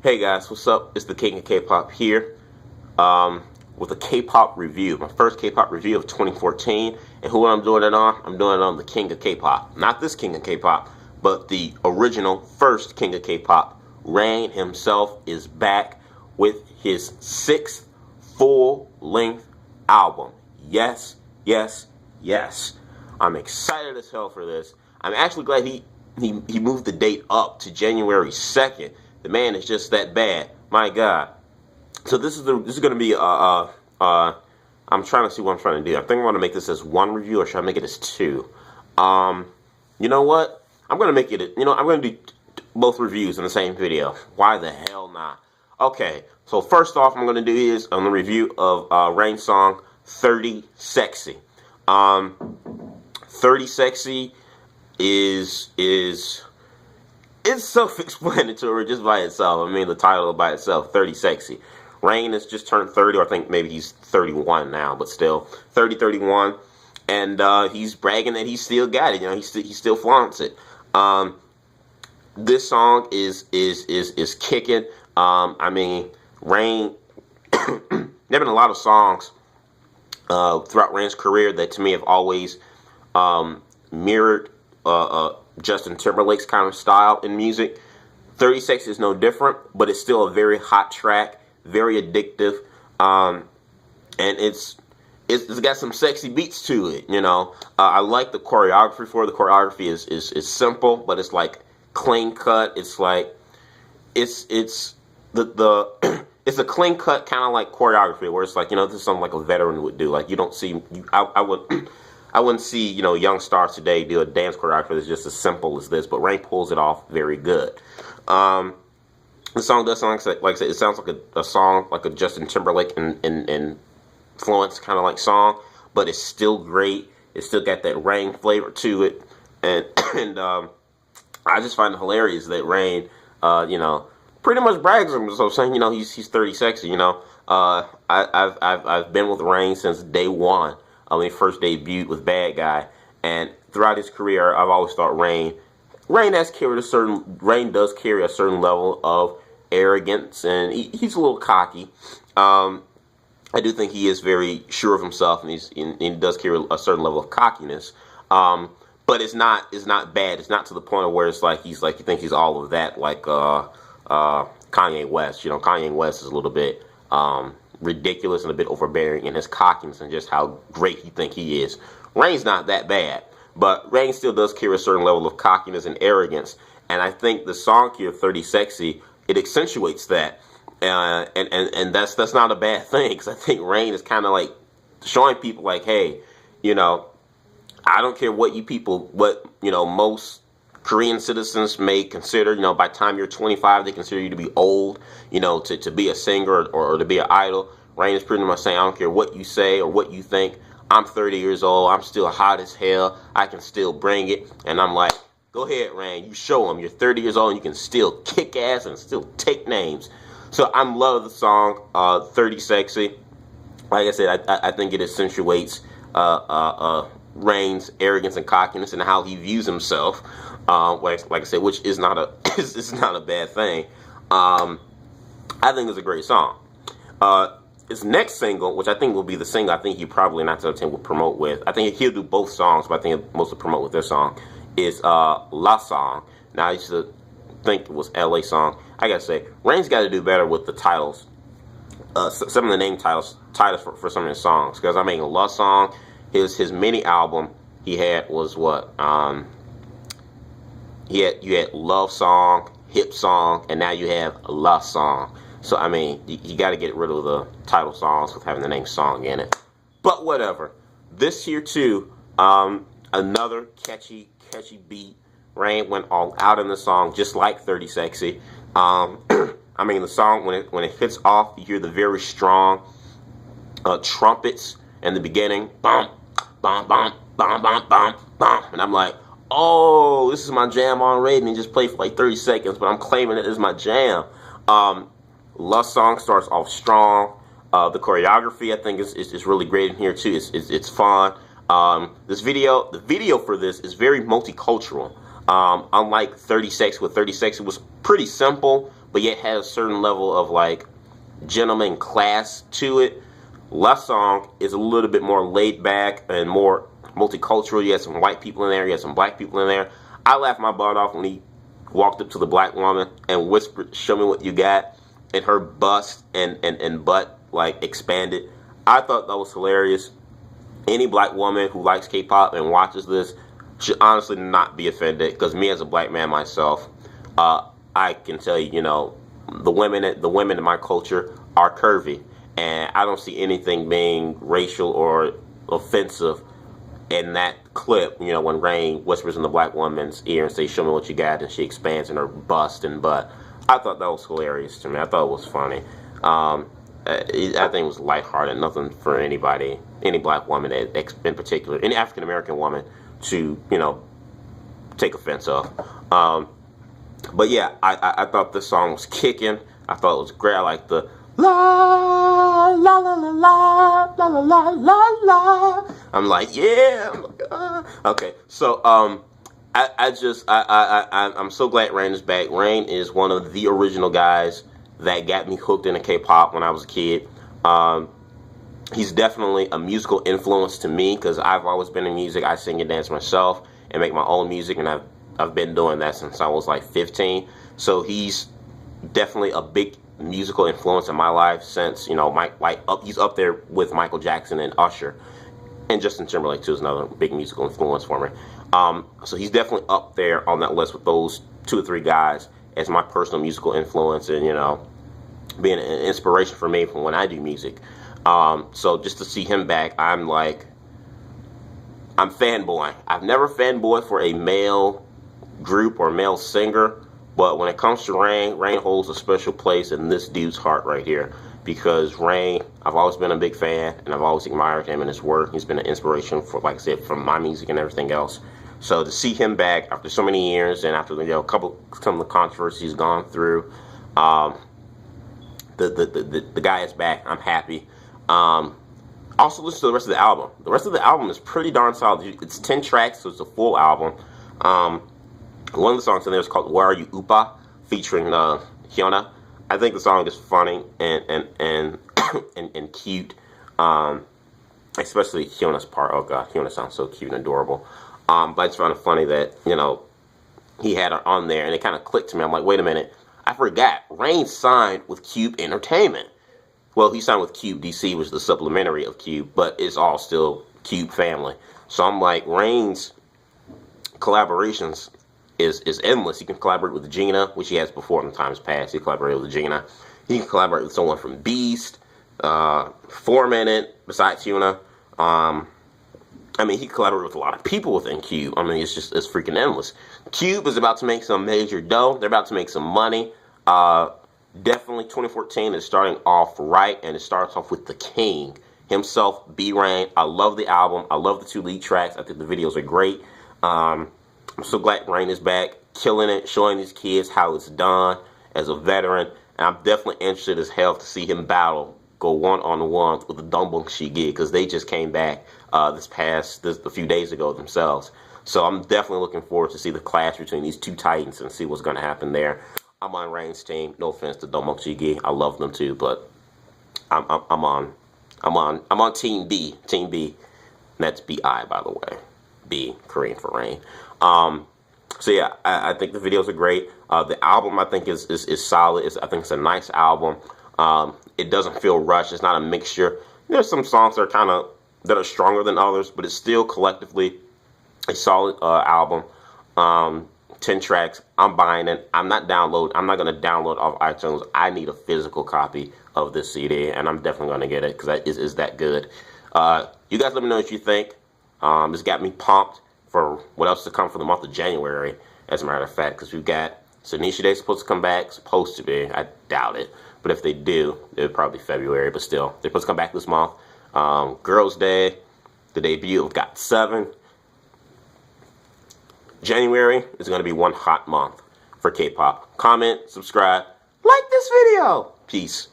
Hey guys, what's up? It's the King of K-Pop here with a K-Pop review. My first K-Pop review of 2014. And who I'm doing it on? I'm doing it on the King of K-Pop. Not this King of K-Pop, but the original first King of K-Pop. Rain himself is back with his 6th full-length album. Yes, yes, yes. I'm excited as hell for this. I'm actually glad he moved the date up to January 2nd. The man is just that bad. My God. So this is going to be I'm trying to see what I'm trying to do. I think I want to make this as one review, or should I make it as two? You know what? I'm going to make it. I'm going to do both reviews in the same video. Why the hell not? Okay. So first off, I'm going to do is on the review of Rain's song 30 Sexy. 30 Sexy is it's self-explanatory just by itself. I mean, the title by itself, 30 Sexy. Rain has just turned 30, or I think maybe he's 31 now, but still 30, 31, and he's bragging that he still got it. He still flaunts it. This song is kicking. I mean, Rain. There have been a lot of songs throughout Rain's career that to me have always mirrored Justin Timberlake's kind of style in music. 30 Sexy is no different, but it's still a very hot track, very addictive, and it's got some sexy beats to it. I like the choreography for it. The choreography is simple, but it's like clean cut. It's like it's the it's a clean cut kind of like choreography where it's like, this is something like a veteran would do. Like, you don't see I wouldn't see, young stars today do a dance choreography that's just as simple as this, but Rain pulls it off very good. The song does sound like I said, it sounds like a song, like a Justin Timberlake influence kind of like song, but it's still great. It's still got that Rain flavor to it, and I just find it hilarious that Rain, pretty much brags on himself, saying, he's 30 Sexy. I've been with Rain since day one. When he first debuted with Bad Guy, and throughout his career, I've always thought Rain does carry a certain level of arrogance, and he's a little cocky. I do think he is very sure of himself, and he does carry a certain level of cockiness. But it's not bad. It's not to the point of where it's like you think he's all of that, like Kanye West. Kanye West is a little bit ridiculous and a bit overbearing in his cockiness and just how great he think he is. Rain's not that bad, but Rain still does carry a certain level of cockiness and arrogance, and I think the song here, 30 Sexy, it accentuates that, and that's not a bad thing, because I think Rain is kind of like showing people like, hey, I don't care what most Korean citizens may consider, by the time you're 25, they consider you to be old, to be a singer or to be an idol. Rain is pretty much saying, I don't care what you say or what you think. I'm 30 years old. I'm still hot as hell. I can still bring it. And I'm like, go ahead, Rain. You show them. You're 30 years old and you can still kick ass and still take names. So I'm loving the song, 30 Sexy. Like I said, I think it accentuates Rain's arrogance and cockiness and how he views himself. Like I said, which is not a bad thing. I think it's a great song. His next single, which I think will be the single I think he probably not to will promote with. I think he'll do both songs, but I think he'll mostly promote with this song, is La Song. Now, I used to think it was LA Song. I gotta say, Rain's got to do better with the titles. Some of the name titles for some of his songs. Because I mean, La Song, his mini album he had was what? You had Love Song, Hip Song, and now you have La Song. So, I mean, you got to get rid of the title songs with having the name song in it. But whatever. This here, too, another catchy beat. Rain went all out in the song, just like 30 Sexy. I mean, the song, when it hits off, you hear the very strong trumpets in the beginning. Bum, bum, bum, bum, bum, bum, bum. And I'm like, oh, this is my jam already, and it just played for like 30 seconds, but I'm claiming it as my jam. Love Song starts off strong. The choreography, I think, is really great in here too. It's fun. The video for this is very multicultural. Unlike 30 Sexy, with 30 Sexy was pretty simple, but yet had a certain level of like gentleman class to it. Last song is a little bit more laid back and more multicultural. You had some white people in there, you had some black people in there. I laughed my butt off when he walked up to the black woman and whispered, "Show me what you got," and her bust and butt like expanded. I thought that was hilarious. Any black woman who likes K-pop and watches this should honestly not be offended, because me as a black man myself, I can tell you, you know, the women in my culture are curvy, and I don't see anything being racial or offensive in that clip. You know, when Rain whispers in the black woman's ear and says, "Show me what you got," and she expands in her bust and butt. I thought that was hilarious to me. I thought it was funny. I think it was lighthearted, nothing for anybody, any black woman in particular, any African American woman to, you know, take offense of. But yeah, I thought this song was kicking. I thought it was great. I like the la la la la la la la la la. I'm like, yeah. Okay, so I'm so glad Rain is back. Rain is one of the original guys that got me hooked into K-pop when I was a kid. He's definitely a musical influence to me, because I've always been in music. I sing and dance myself and make my own music, and I've been doing that since I was like 15. So he's definitely a big musical influence in my life since, you know, he's up there with Michael Jackson and Usher. And Justin Timberlake too is another big musical influence for me. So he's definitely up there on that list with those 2 or 3 guys as my personal musical influence, and, you know, being an inspiration for me from when I do music. So just to see him back, I'm fanboying. I've never fanboyed for a male group or male singer, but when it comes to Rain holds a special place in this dude's heart right here. Because Rain, I've always been a big fan, and I've always admired him and his work. He's been an inspiration for, like I said, from my music and everything else. So to see him back after so many years, and after, you know, some of the controversies he's gone through, the guy is back. I'm happy. Also listen to the rest of the album. The rest of the album is pretty darn solid. It's 10 tracks, so it's a full album. One of the songs in there is called "Where Are You, Upa," featuring Hyuna. I think the song is funny and cute, especially Hyuna's part. Oh god, Hyuna sounds so cute and adorable. But I just found it funny that, you know, he had her on there, and it kind of clicked to me. I'm like, wait a minute, I forgot. Rain signed with Cube Entertainment. Well, he signed with Cube. DC was the supplementary of Cube, but it's all still Cube family. So I'm like, Rain's collaborations is endless. He can collaborate with Gina, which he has before in times past. He collaborated with Gina. He can collaborate with someone from Beast, 4 Minute, besides Hyuna. I mean, he collaborated with a lot of people within Cube. I mean, it's freaking endless. Cube is about to make some major dough. They're about to make some money. Definitely 2014 is starting off right, and it starts off with the king himself, B-Rain. I love the album. I love the 2 lead tracks. I think the videos are great. I'm so glad Rain is back, killing it, showing these kids how it's done as a veteran. And I'm definitely interested as hell to see him battle, go one-on-one with the Dongbong Shige, because they just came back a few days ago themselves. So I'm definitely looking forward to see the clash between these 2 titans and see what's going to happen there. I'm on Rain's team. No offense to Dongbong Shige, I love them too, but I'm on Team B. Team B. That's B-I, by the way. B, Korean for Rain. So yeah, I think the videos are great. The album, I think, is solid. I think it's a nice album. It doesn't feel rushed. It's not a mixture. There's some songs that are stronger than others, but it's still collectively a solid album. 10 tracks. I'm buying it. I'm not going to download off iTunes. I need a physical copy of this CD, and I'm definitely going to get it because it's that good. You guys let me know what you think. This got me pumped for what else to come for the month of January, as a matter of fact, because we've got Tanisha Day supposed to come back. Supposed to be. I doubt it. But if they do, it'll probably be February, but still. They're supposed to come back this month. Girls' Day, the debut of GOT7. January is going to be one hot month for K-pop. Comment, subscribe, like this video. Peace.